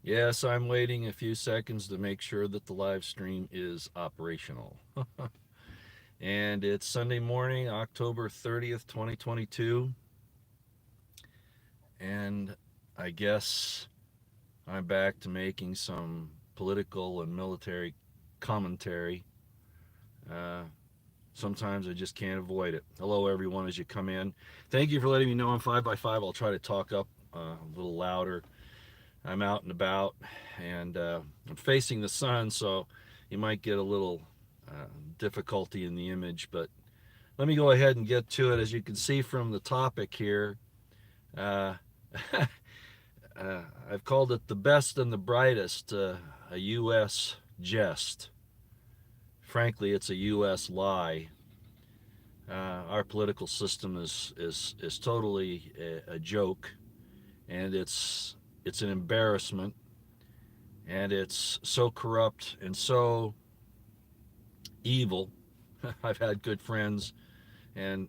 Yes, I'm waiting a few seconds to make sure that the live stream is operational. And it's Sunday morning, October 30th, 2022. And I guess I'm back to making some political and military commentary. Uh, Sometimes I just can't avoid it. Hello, everyone, as you come in. Thank you for letting me know I'm 5 by 5. I'll try to talk up a little louder. I'm out and about, and I'm facing the sun, so you might get a little difficulty in the image. But let me go ahead and get to it. As you can see from the topic here, uh, I've called it the best and the brightest, a U.S. jest. Frankly, it's a U.S. lie. Our political system is totally a joke, and it's an embarrassment, and it's so corrupt and so evil. I've had good friends and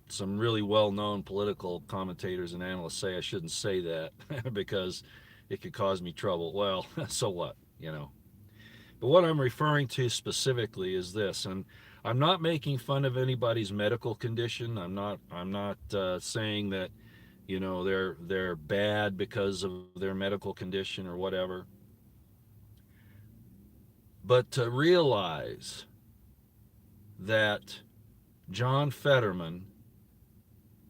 some really well-known political commentators and analysts say I shouldn't say that because it could cause me trouble. Well, so what, you know. But what I'm referring to specifically is this, and I'm not making fun of anybody's medical condition. I'm not saying that they're bad because of their medical condition or whatever. But to realize that John Fetterman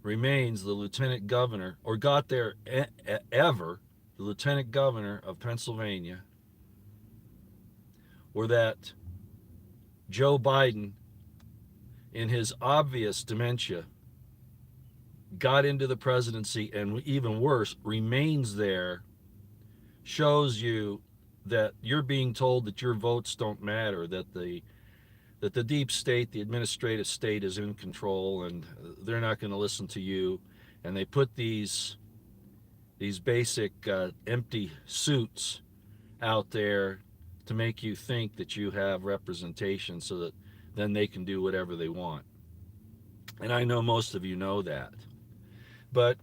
remains the lieutenant governor, or got there ever, the lieutenant governor of Pennsylvania, or that Joe Biden, in his obvious dementia, got into the presidency and even worse, remains there, shows you that you're being told that your votes don't matter, that the deep state, the administrative state, is in control, and they're not going to listen to you. And they put these basic empty suits out there to make you think that you have representation, so that then they can do whatever they want. And I know most of you know that. But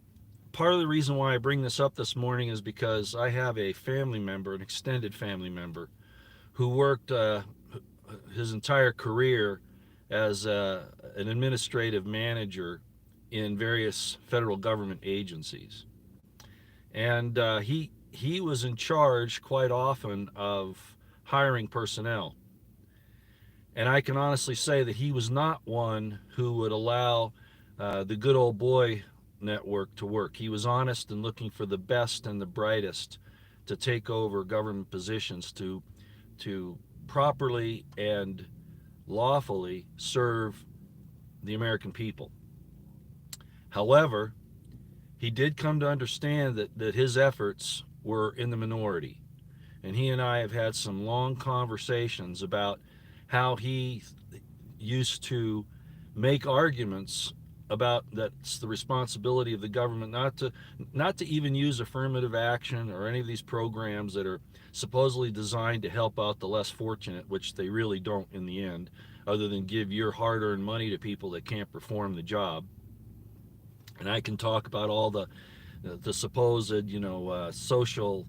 part of the reason why I bring this up this morning is because I have a family member, an extended family member, who worked his entire career as an administrative manager in various federal government agencies, and he was in charge quite often of hiring personnel. And I can honestly say that he was not one who would allow the good old boy network to work. He was honest and looking for the best and the brightest to take over government positions to properly and lawfully serve the American people. However, he did come to understand that his efforts were in the minority. And he and I have had some long conversations about how he used to make arguments about that's the responsibility of the government not to even use affirmative action or any of these programs that are supposedly designed to help out the less fortunate, which they really don't in the end, other than give your hard-earned money to people that can't perform the job. And I can talk about all the supposed social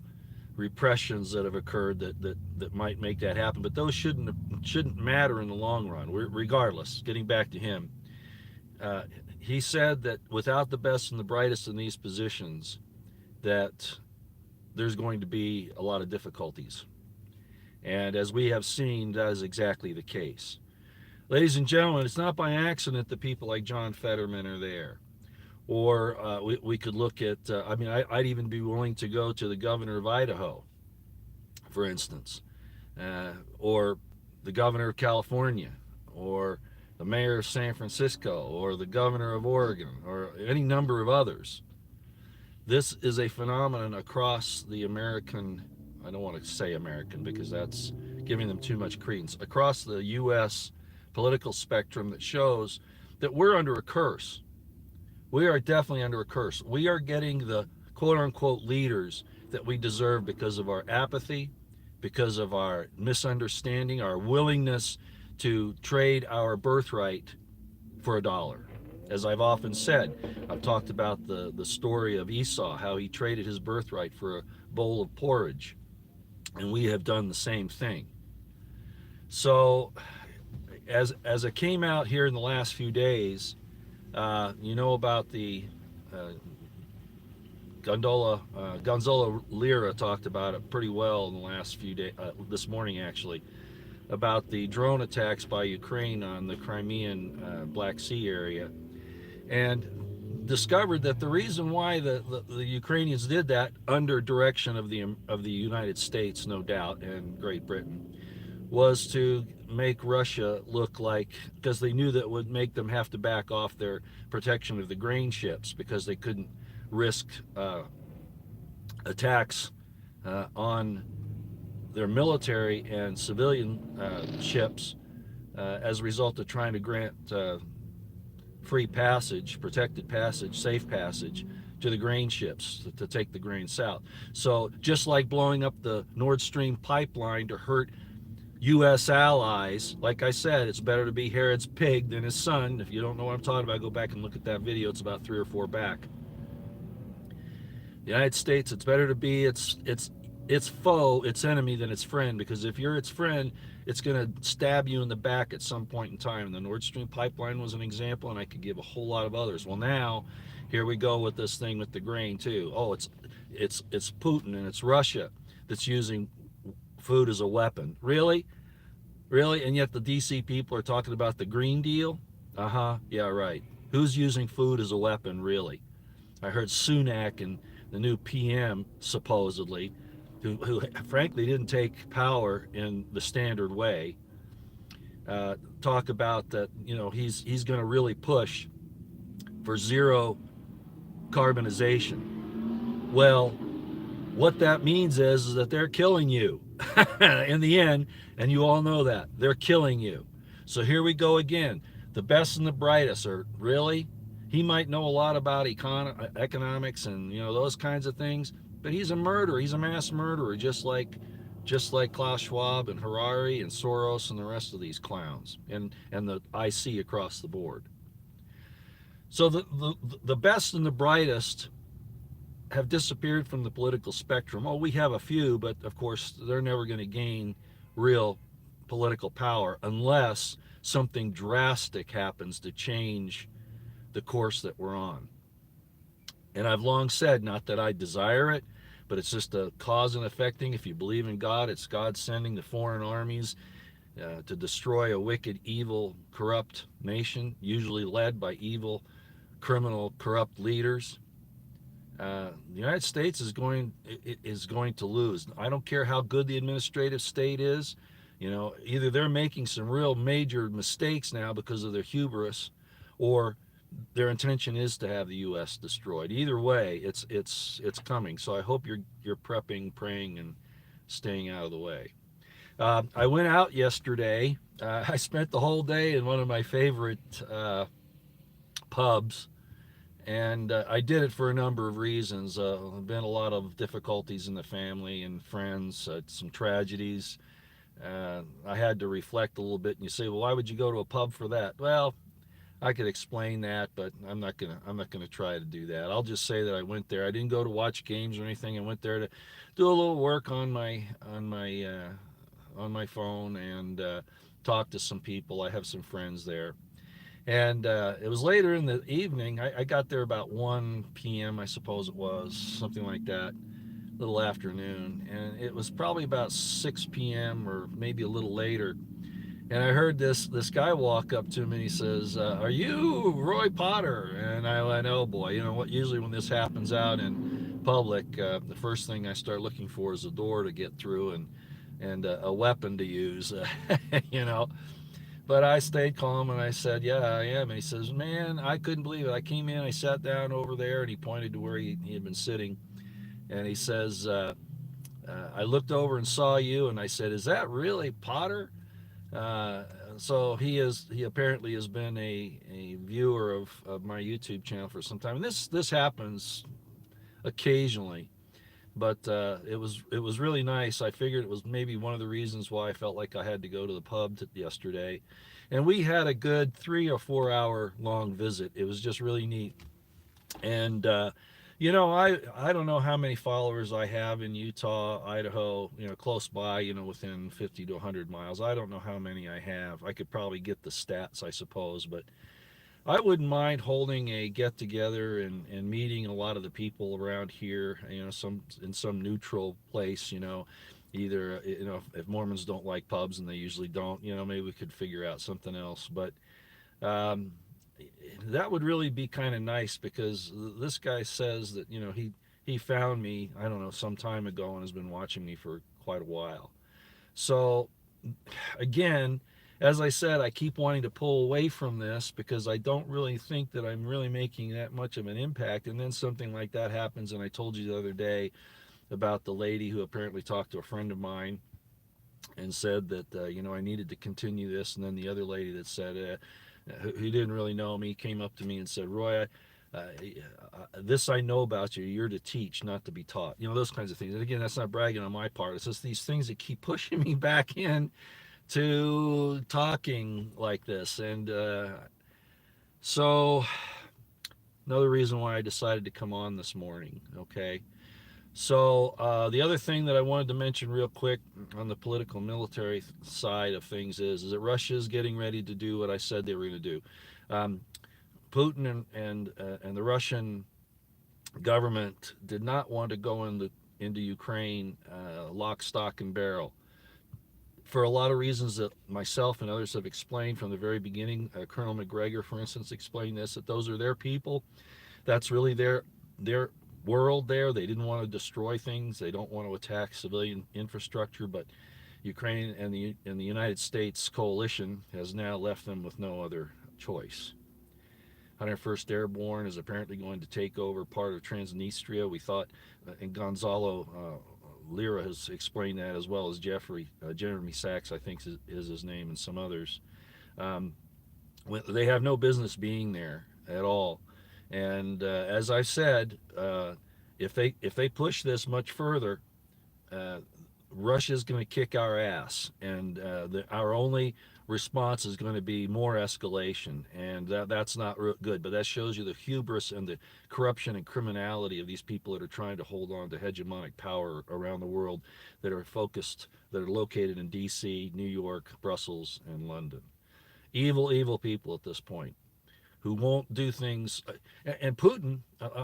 repressions that have occurred that might make that happen, but those shouldn't matter in the long run. Regardless, getting back to him, he said that without the best and the brightest in these positions, that there's going to be a lot of difficulties. And as we have seen, that is exactly the case. Ladies and gentlemen, it's not by accident that people like John Fetterman are there. Or we could look at, I'd even be willing to go to the governor of Idaho, for instance, or the governor of California, or the mayor of San Francisco, or the governor of Oregon, or any number of others. This is a phenomenon across the American, I don't want to say American because that's giving them too much credence, across the U.S. political spectrum, that shows that we're under a curse. We are definitely under a curse. We are getting the quote unquote leaders that we deserve because of our apathy, because of our misunderstanding, our willingness to trade our birthright for a dollar. As I've often said, I've talked about the story of Esau, how he traded his birthright for a bowl of porridge. and we have done the same thing. So as it came out here in the last few days, you know about the uh, Gonzalo Lira talked about it pretty well in the last few days, this morning actually, about the drone attacks by Ukraine on the Crimean Black Sea area, and discovered that the reason why the Ukrainians did that, under direction of the United States, no doubt, and Great Britain, was to make Russia look like, because they knew that would make them have to back off their protection of the grain ships, because they couldn't risk attacks on their military and civilian ships as a result of trying to grant free passage, protected passage, safe passage to the grain ships to take the grain south. So just like blowing up the Nord Stream pipeline to hurt U.S. allies, like I said, it's better to be Herod's pig than his son. If you don't know what I'm talking about, go back and look at that video. It's about 3 or 4 back. The United States, it's better to be its foe, its enemy, than its friend, because if you're its friend, it's going to stab you in the back at some point in time. The Nord Stream pipeline was an example, and I could give a whole lot of others. Well, now here we go with this thing with the grain too. Oh, it's Putin and it's Russia that's using food as a weapon. Really? Really? And yet the DC people are talking about the Green Deal? Yeah, right. Who's using food as a weapon, really? I heard Sunak and the new PM, supposedly, who frankly didn't take power in the standard way, talk about that, he's going to really push for zero carbonization. Well, what that means is that they're killing you in the end, and you all know that. They're killing you. So here we go again. The best and the brightest are, really? He might know a lot about economics and those kinds of things, but he's a murderer. He's a mass murderer, just like Klaus Schwab and Harari and Soros and the rest of these clowns, and the IC across the board. So the best and the brightest have disappeared from the political spectrum. Oh, we have a few, but of course they're never going to gain real political power unless something drastic happens to change the course that we're on. And I've long said, not that I desire it, but it's just a cause and effect thing. If you believe in God, it's God sending the foreign armies to destroy a wicked, evil, corrupt nation, usually led by evil, criminal, corrupt leaders. The United States is going to lose. I don't care how good the administrative state is. Either they're making some real major mistakes now because of their hubris, or their intention is to have the U.S. destroyed. Either way, it's coming. So I hope you're prepping, praying, and staying out of the way. I went out yesterday. I spent the whole day in one of my favorite pubs. And I did it for a number of reasons. There have been a lot of difficulties in the family and friends, some tragedies. I had to reflect a little bit. And you say, well, why would you go to a pub for that? Well, I could explain that, but I'm not gonna try to do that. I'll just say that I went there. I didn't go to watch games or anything. I went there to do a little work on my phone and talk to some people. I have some friends there. And it was later in the evening. I got there about 1 p.m., I suppose it was, something like that, a little afternoon. And it was probably about 6 p.m. or maybe a little later. And I heard this guy walk up to me and he says, are you Roy Potter? And I went, oh boy, you know what? Usually when this happens out in public, the first thing I start looking for is a door to get through and a weapon to use, But I stayed calm and I said, yeah, I am. And he says, man, I couldn't believe it. I came in, I sat down over there, and he pointed to where he had been sitting. And he says, I looked over and saw you. And I said, is that really Potter? So he apparently has been a viewer of my YouTube channel for some time. And this happens occasionally. But it was really nice. I figured it was maybe one of the reasons why I felt like I had to go to the pub yesterday. And we had a good 3 or 4 hour long visit. It was just really neat. And I don't know how many followers I have in Utah, Idaho, close by, within 50 to 100 miles. I don't know how many I have. I could probably get the stats, I suppose, but I wouldn't mind holding a get together and meeting a lot of the people around here, some in some neutral place, either, if Mormons don't like pubs, and they usually don't, maybe we could figure out something else. But um, that would really be kind of nice, because this guy says that, he found me, I don't know, some time ago, and has been watching me for quite a while. So again, as I said, I keep wanting to pull away from this because I don't really think that I'm really making that much of an impact. And then something like that happens. And I told you the other day about the lady who apparently talked to a friend of mine and said that, I needed to continue this. And then the other lady that said, who didn't really know me, came up to me and said, Roy, this I know about you. You're to teach, not to be taught. Those kinds of things. And again, that's not bragging on my part. It's just these things that keep pushing me back in to talking like this. And so, another reason why I decided to come on this morning. Okay. So, the other thing that I wanted to mention real quick on the political military side of things is that Russia is getting ready to do what I said they were going to do. Um, Putin and the Russian government did not want to go into Ukraine lock, stock, and barrel, for a lot of reasons that myself and others have explained from the very beginning. Colonel McGregor, for instance, explained this, that those are their people. That's really their world there. They didn't want to destroy things. They don't want to attack civilian infrastructure, but Ukraine and the United States coalition has now left them with no other choice. 101st Airborne is apparently going to take over part of Transnistria. We thought, and Gonzalo Lira has explained that, as well as Jeremy Sachs, I think is his name, and some others. Um, they have no business being there at all. And as I've said, if they push this much further, uh, Russia's going to kick our ass, and our only response is going to be more escalation, and that's not good. But that shows you the hubris and the corruption and criminality of these people that are trying to hold on to hegemonic power around the world, that are located in D.C., New York, Brussels, and London. Evil, evil people at this point, who won't do things. And Putin,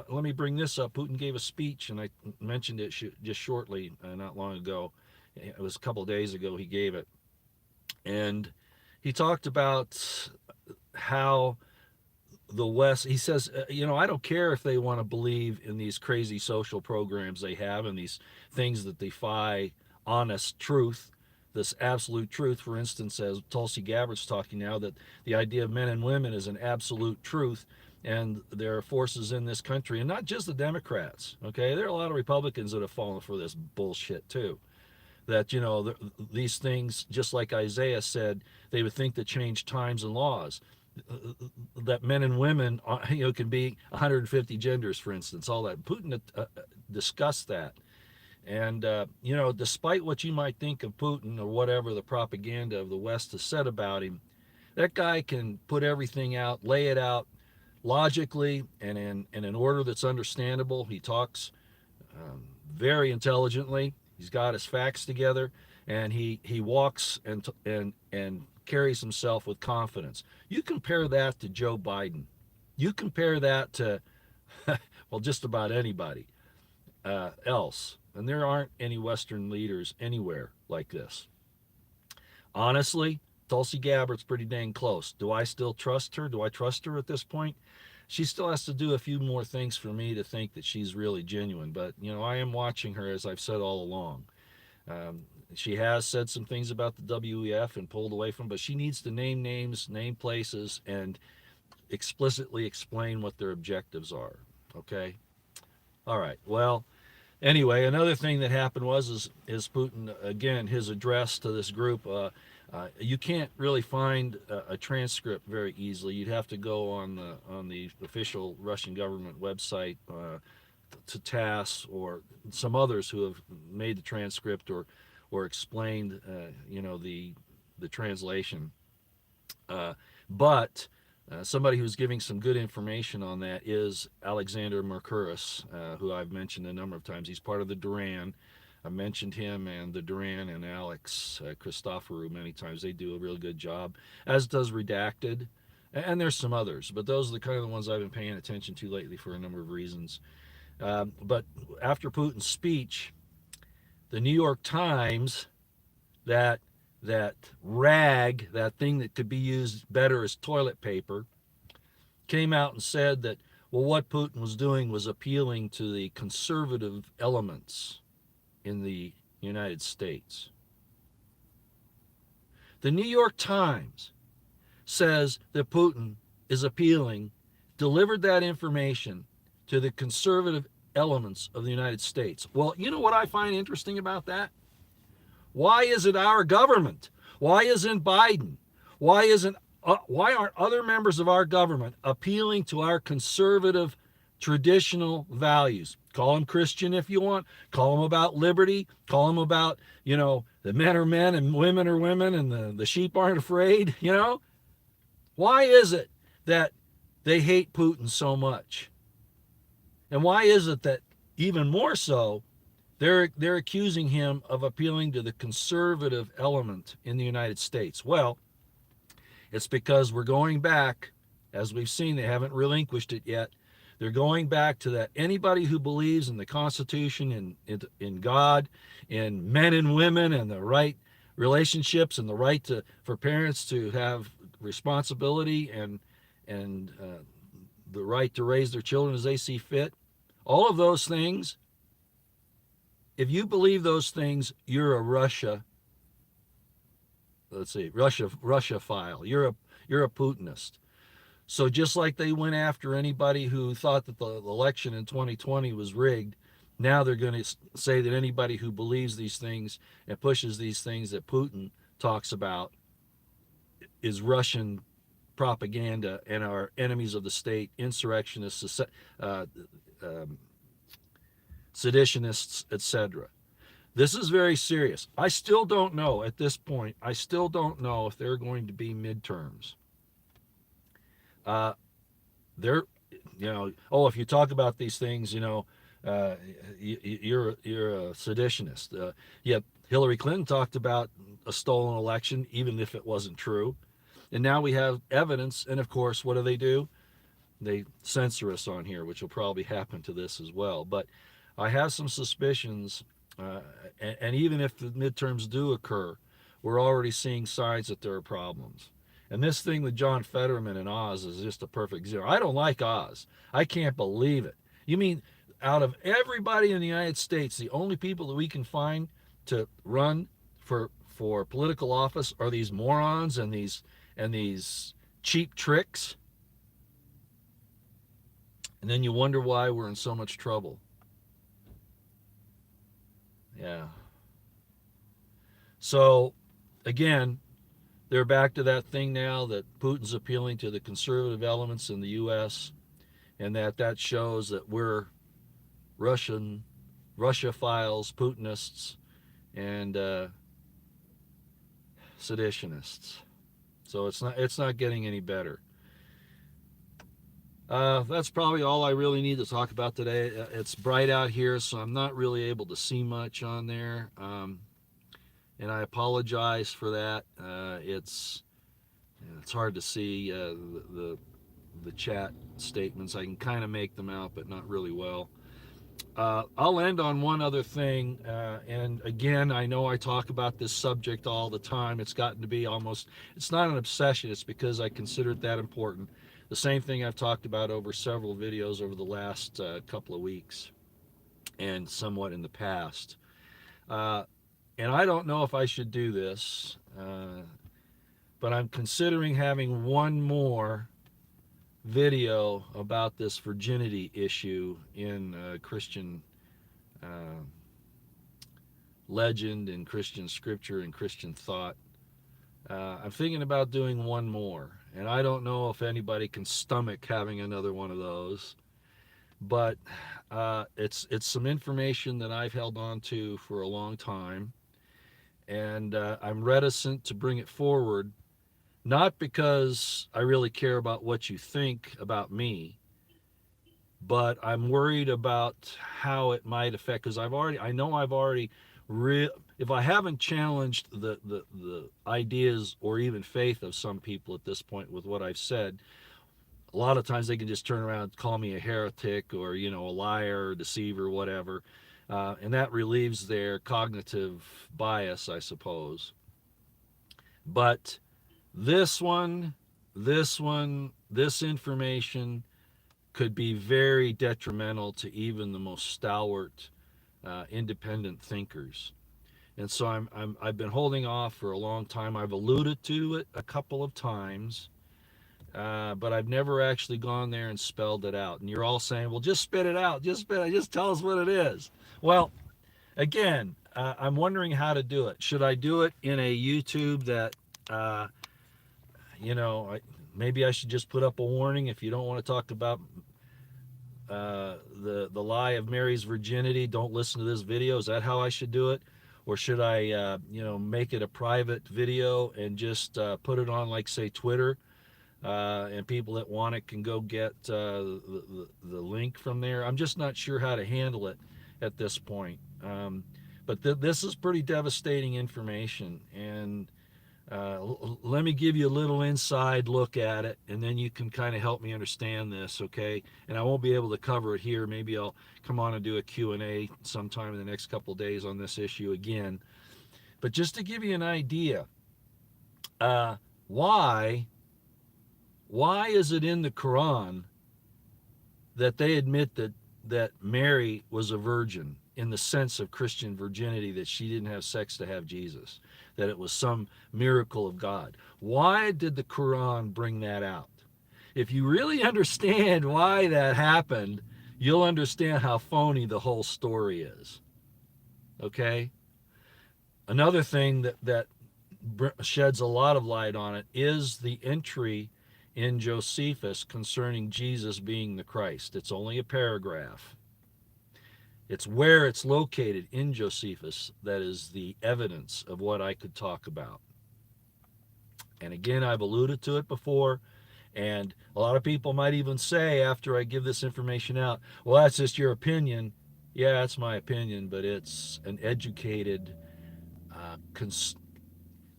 let me bring this up. Putin gave a speech, and I mentioned it just shortly, not long ago. It was a couple of days ago he gave it. And he talked about how the West, he says, I don't care if they want to believe in these crazy social programs they have and these things that defy honest truth, this absolute truth. For instance, as Tulsi Gabbard's talking now, that the idea of men and women is an absolute truth. And there are forces in this country, and not just the Democrats, okay? There are a lot of Republicans that have fallen for this bullshit too. That, these things, just like Isaiah said, they would think to change times and laws. That men and women, can be 150 genders, for instance, all that. Putin discussed that. And, despite what you might think of Putin or whatever the propaganda of the West has said about him, that guy can put everything out, lay it out logically and in an order that's understandable. He talks very intelligently. He's got his facts together, and he walks and carries himself with confidence. You compare that to Joe Biden. You compare that to, well, just about anybody else. And there aren't any Western leaders anywhere like this. Honestly, Tulsi Gabbard's pretty dang close. Do I still trust her? Do I trust her at this point? She still has to do a few more things for me to think that she's really genuine. But, I am watching her, as I've said all along. She has said some things about the WEF and pulled away from, but she needs to name names, name places, and explicitly explain what their objectives are. Okay? All right. Well, anyway, another thing that happened is Putin, again, his address to this group. You can't really find a transcript very easily. You'd have to go on the official Russian government website to TASS or some others who have made the transcript or explained the translation. But Somebody who's giving some good information on that is Alexander Mercouris, who I've mentioned a number of times. He's part of the Duran. I mentioned him and the Duran and Alex Christoforou many times. They do a really good job, as does Redacted. And there's some others, but those are the kind of the ones I've been paying attention to lately for a number of reasons. But after Putin's speech, the New York Times, that rag, that thing that could be used better as toilet paper, came out and said that, well, what Putin was doing was appealing to the conservative elements in the United States. The New York Times says that Putin is appealing, delivered that information to the conservative elements of the United States. Well, you know what I find interesting about that? Why isn't our government? Why isn't Biden? Why aren't other members of our government appealing to our conservative traditional values? Call them Christian if you want. Call them about liberty. Call them about, the men are men and women are women and the sheep aren't afraid, Why is it that they hate Putin so much? And why is it that even more so, they're accusing him of appealing to the conservative element in the United States? Well, it's because we're going back, as we've seen, they haven't relinquished it yet. They're going back to that anybody who believes in the Constitution, in God, in men and women, and the right relationships, and the right for parents to have responsibility and the right to raise their children as they see fit. All of those things, if you believe those things, you're a Russia file. You're a Putinist. So just like they went after anybody who thought that the election in 2020 was rigged, now they're going to say that anybody who believes these things and pushes these things that Putin talks about is Russian propaganda and are enemies of the state, insurrectionists, seditionists, etc. This is very serious. I still don't know at this point. I still don't know if there are going to be midterms. If you talk about these things, you're a seditionist. Yet Hillary Clinton talked about a stolen election, even if it wasn't true. And now we have evidence, and of course, what do? They censor us on here, which will probably happen to this as well. But I have some suspicions, and even if the midterms do occur, we're already seeing signs that there are problems. And this thing with John Fetterman and Oz is just a perfect zero. I don't like Oz. I can't believe it. You mean out of everybody in the United States, the only people that we can find to run for political office are these morons and these cheap tricks? And then you wonder why we're in so much trouble. Yeah. So, again, they're back to that thing now that Putin's appealing to the conservative elements in the U.S. and that shows that we're Russiophiles, Putinists, and seditionists. So it's not getting any better. That's probably all I really need to talk about today. It's bright out here, so I'm not really able to see much on there. And I apologize for that. It's hard to see the chat statements. I can kind of make them out, but not really well. I'll end on one other thing. And again, I know I talk about this subject all the time. It's gotten to be it's not an obsession. It's because I consider it that important. The same thing I've talked about over several videos over the last couple of weeks and somewhat in the past. And I don't know if I should do this, but I'm considering having one more video about this virginity issue in Christian legend and Christian scripture and Christian thought. I'm thinking about doing one more, and I don't know if anybody can stomach having another one of those, but it's some information that I've held on to for a long time, and I'm reticent to bring it forward not because I really care about what you think about me, but I'm worried about how it might affect, because I know I've already if I haven't challenged the ideas or even faith of some people at this point with what I've said, a lot of times they can just turn around and call me a heretic, or a liar or deceiver, whatever, and that relieves their cognitive bias, I suppose. But this one, this information could be very detrimental to even the most stalwart, independent thinkers. And so I've been holding off for a long time. I've alluded to it a couple of times, but I've never actually gone there and spelled it out. And you're all saying, "Well, just spit it out. Just spit it. Just tell us what it is." Well, again, I'm wondering how to do it. Should I do it in a YouTube that, uh, maybe I should just put up a warning if you don't want to talk about the lie of Mary's virginity, don't listen to this video? Is that how I should do it? Or should I, make it a private video and just put it on, like, say, Twitter, and people that want it can go get the link from there? I'm just not sure how to handle it at this point. But this is pretty devastating information, and let me give you a little inside look at it, and then you can kind of help me understand this, okay? And I won't be able to cover it here. Maybe I'll come on and do a Q&A sometime in the next couple of days on this issue again. But just to give you an idea, uh, why is it in the Quran that they admit that Mary was a virgin, in the sense of Christian virginity, that she didn't have sex to have Jesus, that it was some miracle of God? Why did the Quran bring that out? If you really understand why that happened, you'll understand how phony the whole story is. Okay? Another thing that sheds a lot of light on it is the entry in Josephus concerning Jesus being the Christ. It's only a paragraph. It's where it's located in Josephus that is the evidence of what I could talk about. And again, I've alluded to it before, and a lot of people might even say after I give this information out, well, that's just your opinion. Yeah, it's my opinion, but it's an educated,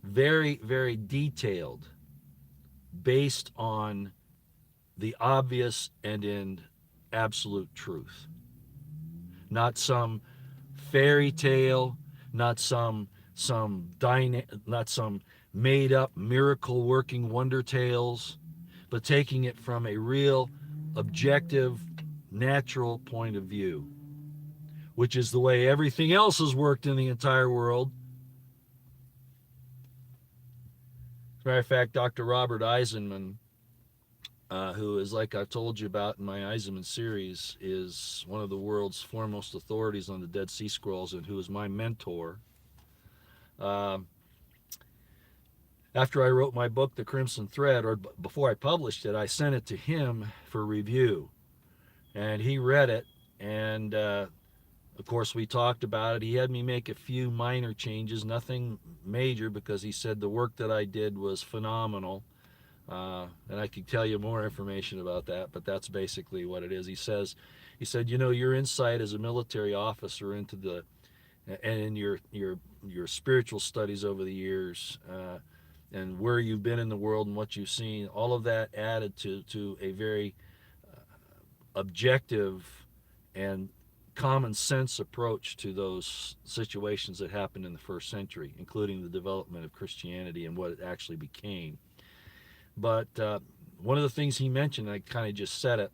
very, very detailed, based on the obvious and in absolute truth. Not some fairy tale, not some made up miracle working wonder tales, but taking it from a real, objective, natural point of view, which is the way everything else has worked in the entire world. As a matter of fact, Dr. Robert Eisenman, who is, like I've told you about in my Eisenman series, is one of the world's foremost authorities on the Dead Sea Scrolls, and who is my mentor. After I wrote my book, The Crimson Thread, or before I published it, I sent it to him for review. And he read it, and of course we talked about it. He had me make a few minor changes, nothing major, because he said the work that I did was phenomenal. And I could tell you more information about that, but that's basically what it is. He said, your insight as a military officer into and in your spiritual studies over the years, and where you've been in the world and what you've seen, all of that added to a very objective and common sense approach to those situations that happened in the first century, including the development of Christianity and what it actually became. But one of the things he mentioned, I kind of just said it,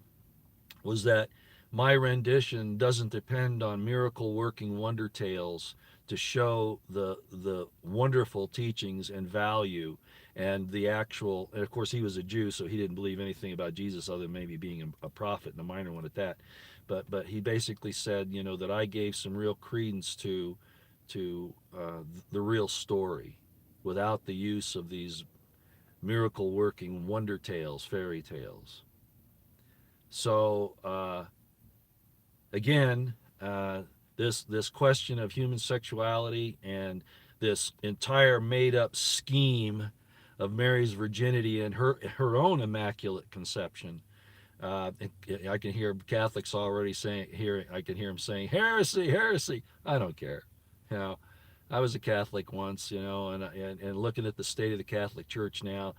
was that my rendition doesn't depend on miracle working wonder tales to show the wonderful teachings and value and the actual, and of course he was a Jew, so he didn't believe anything about Jesus other than maybe being a prophet, and a minor one at that. But he basically said, that I gave some real credence to the real story, without the use of these miracle working wonder tales, fairy tales. So again, this question of human sexuality and this entire made up scheme of Mary's virginity and her own immaculate conception. I can hear Catholics already saying here. I can hear them saying heresy, heresy. I don't care. You know, I was a Catholic once, you know, and looking at the state of the Catholic Church now,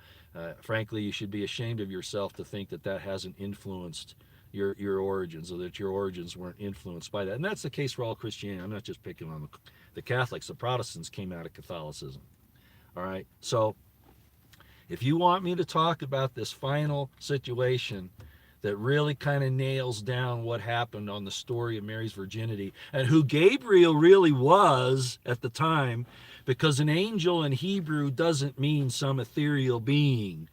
frankly, you should be ashamed of yourself to think that that hasn't influenced your origins, or that your origins weren't influenced by that. And that's the case for all Christianity. I'm not just picking on the Catholics. The Protestants came out of Catholicism. All right. So if you want me to talk about this final situation that really kind of nails down what happened on the story of Mary's virginity and who Gabriel really was at the time, because an angel in Hebrew doesn't mean some ethereal being.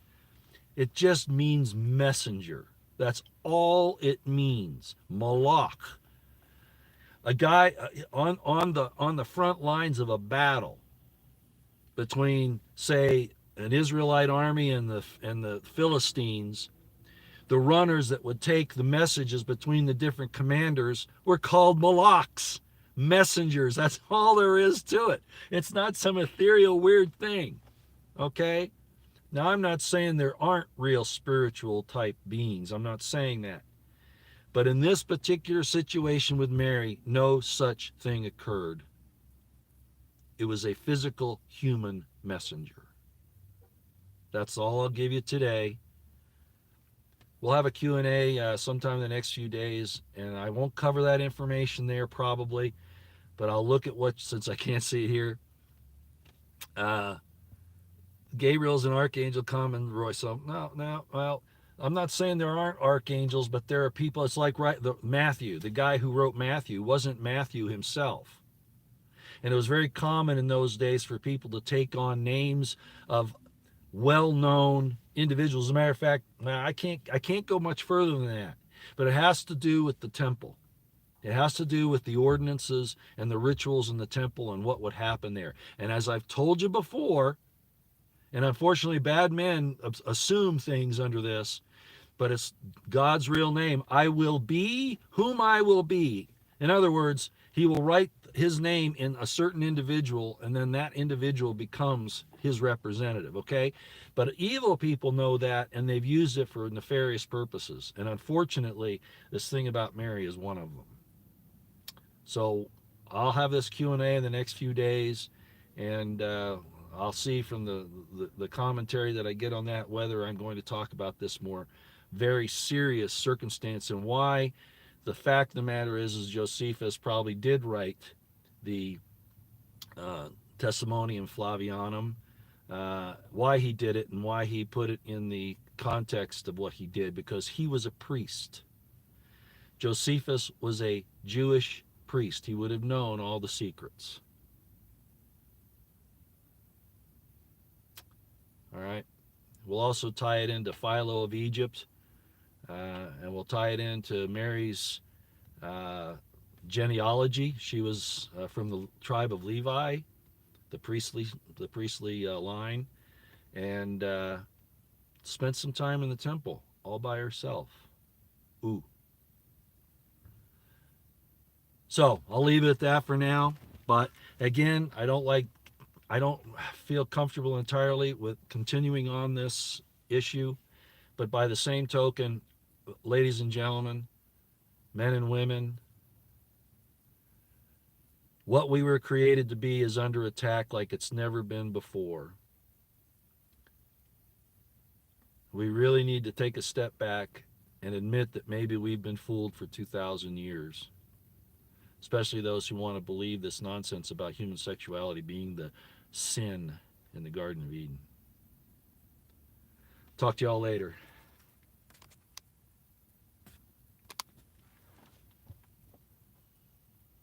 It just means messenger. That's all it means. Malach. A guy on the front lines of a battle between, say, an Israelite army and the Philistines. The runners that would take the messages between the different commanders were called malachs, messengers. That's all there is to it. It's not some ethereal weird thing. Okay? Now, I'm not saying there aren't real spiritual type beings. I'm not saying that. But in this particular situation with Mary, no such thing occurred. It was a physical human messenger. That's all I'll give you today. We'll have a Q&A sometime in the next few days, and I won't cover that information there probably, but I'll look at what, since I can't see it here. Gabriel's an archangel, come and Roy. So well, I'm not saying there aren't archangels, but there are people. It's like Matthew, the guy who wrote Matthew, wasn't Matthew himself. And it was very common in those days for people to take on names of well-known individuals. As a matter of fact, I can't go much further than that, but it has to do with the temple. It has to do with the ordinances and the rituals in the temple and what would happen there. And as I've told you before, and unfortunately bad men assume things under this, but it's God's real name. I will be whom I will be. In other words, he will write his name in a certain individual, and then that individual becomes his representative, okay? But evil people know that, and they've used it for nefarious purposes. And unfortunately, this thing about Mary is one of them. So I'll have this Q&A in the next few days, and I'll see from the commentary that I get on that whether I'm going to talk about this more very serious circumstance and why. The fact of the matter is Josephus probably did write the Testimonium Flavianum, why he did it and why he put it in the context of what he did, because he was a priest. Josephus was a Jewish priest. He would have known all the secrets. All right. We'll also tie it into Philo of Egypt, and we'll tie it into Mary's genealogy. She was from the tribe of Levi, the priestly line, and spent some time in the temple all by herself. Ooh. So I'll leave it at that for now. But again, I don't feel comfortable entirely with continuing on this issue. But by the same token, ladies and gentlemen, men and women, what we were created to be is under attack like it's never been before. We really need to take a step back and admit that maybe we've been fooled for 2,000 years. Especially those who want to believe this nonsense about human sexuality being the sin in the Garden of Eden. Talk to y'all later.